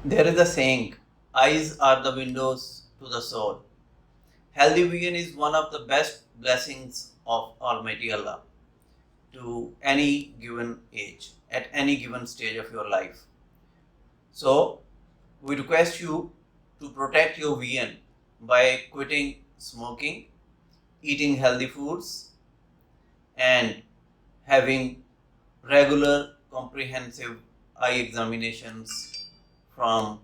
There is a saying, eyes are the windows to the soul. Healthy vision is one of the best blessings of Almighty Allah to any given age, at any given stage of your life. So, we request you to protect your vision by quitting smoking, eating healthy foods, and having regular comprehensive eye examinations from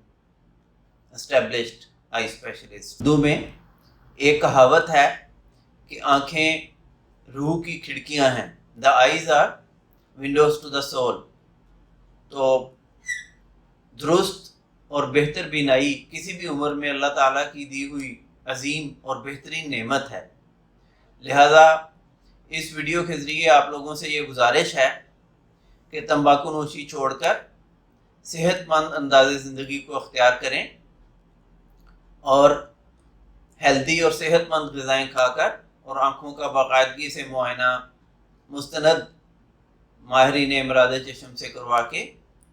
established eye specialists. Urdu में एक कहावत है कि आंखें रूह की खिड़कियां हैं, the eyes are windows to the soul. तो दुरुस्त और बेहतर बीनाई किसी भी उम्र में अल्लाह ताला की दी हुई अजीम और बेहतरीन नेमत है। लिहाजा इस वीडियो के ज़रिए आप लोगों से ये गुजारिश है कि तंबाकू नोशी छोड़कर सेहतमंद अंदाज़े ज़िंदगी को अख्तियार करें और हेल्दी और सेहतमंद ग़िज़ाएँ खाकर और आँखों का बाकायदगी से मुआयना मुस्तनद माहिरीन अमराद चश्म से करवा के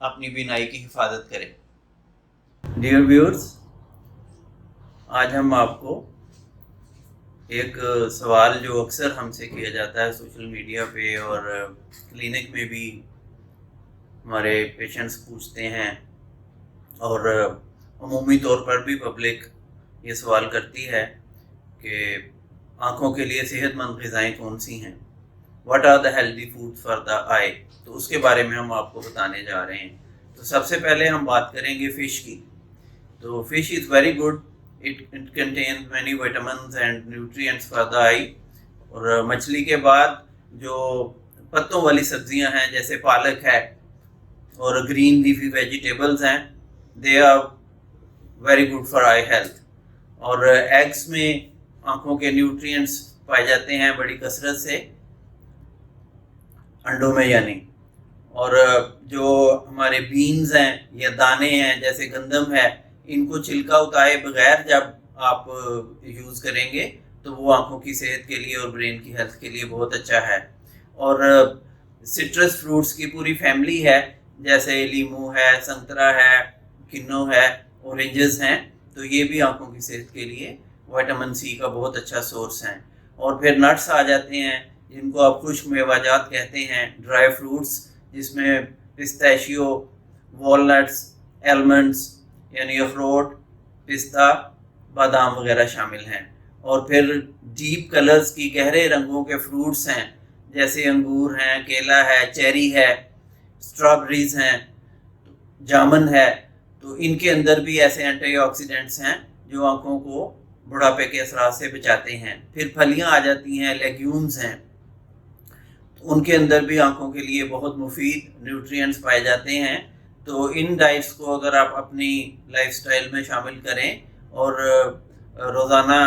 अपनी बीनाई की हिफाजत करें। डियर व्यूअर्स, आज हम आपको एक सवाल जो अक्सर हमसे किया जाता है सोशल मीडिया पे और क्लिनिक में भी हमारे पेशेंट्स पूछते हैं और अमूमी तौर पर भी पब्लिक ये सवाल करती है कि आँखों के लिए सेहतमंद ग़िज़ाएँ कौन सी हैं, what are the healthy food for the eye. तो उसके बारे में हम आपको बताने जा रहे हैं। तो सबसे पहले हम बात करेंगे फ़िश की। तो fish is very good, it contains many vitamins and nutrients for the eye। और मछली के बाद जो पत्तों वाली सब्जियां हैं जैसे पालक है और ग्रीन लीफी वेजिटेबल्स हैं, they are very good for eye health. और एग्स में आँखों के न्यूट्रिएंट्स पाए जाते हैं बड़ी कसरत से, अंडों में यानी। और जो हमारे बीन्स हैं या दाने हैं जैसे गंदम है, इनको छिलका उतारे बगैर जब आप यूज़ करेंगे तो वो आँखों की सेहत के लिए और ब्रेन की हेल्थ के लिए बहुत अच्छा है। और सिट्रस फ्रूट्स की पूरी फैमिली है, जैसे लीमू है, संतरा है, किन्नो है, ऑरेंजेस हैं, तो ये भी आँखों की सेहत के लिए विटामिन सी का बहुत अच्छा सोर्स हैं। और फिर नट्स आ जाते हैं जिनको आप खुश्क मेवाजात कहते हैं, ड्राई फ्रूट्स, जिसमें पिस्ताशियो, वॉलनट्स, आलमंड्स यानी अखरोट, पिस्ता, बादाम वगैरह शामिल हैं। और फिर डीप कलर्स की गहरे रंगों के फ्रूट्स हैं जैसे अंगूर हैं, केला है, चेरी है, स्ट्रॉबेरीज हैं, जामुन है। तो इनके अंदर भी ऐसे एंटीऑक्सीडेंट्स हैं जो आँखों को बुढ़ापे के असरात से बचाते हैं। फिर फलियाँ आ जाती हैं, लेग्यूम्स हैं, तो उनके अंदर भी आँखों के लिए बहुत मुफीद न्यूट्रिएंट्स पाए जाते हैं। तो इन डाइट्स को अगर आप अपनी लाइफस्टाइल में शामिल करें और रोज़ाना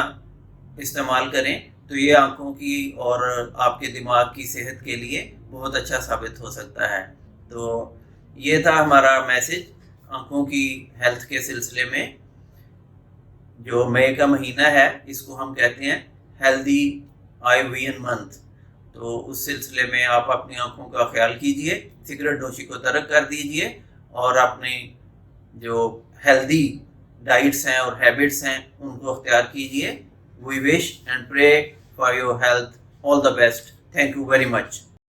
इस्तेमाल करें तो ये आँखों की और आपके दिमाग की सेहत के लिए बहुत अच्छा साबित हो सकता है। तो ये था हमारा मैसेज आँखों की हेल्थ के सिलसिले में। जो मई का महीना है इसको हम कहते हैं हेल्दी आई विजन मंथ। तो उस सिलसिले में आप अपनी आँखों का ख्याल कीजिए, सिगरेट नोशी को तर्क कर दीजिए और अपने जो हेल्दी डाइट्स हैं और हैबिट्स हैं उनको अख्तियार कीजिए। We wish and pray for your health. All the best. Thank you very much.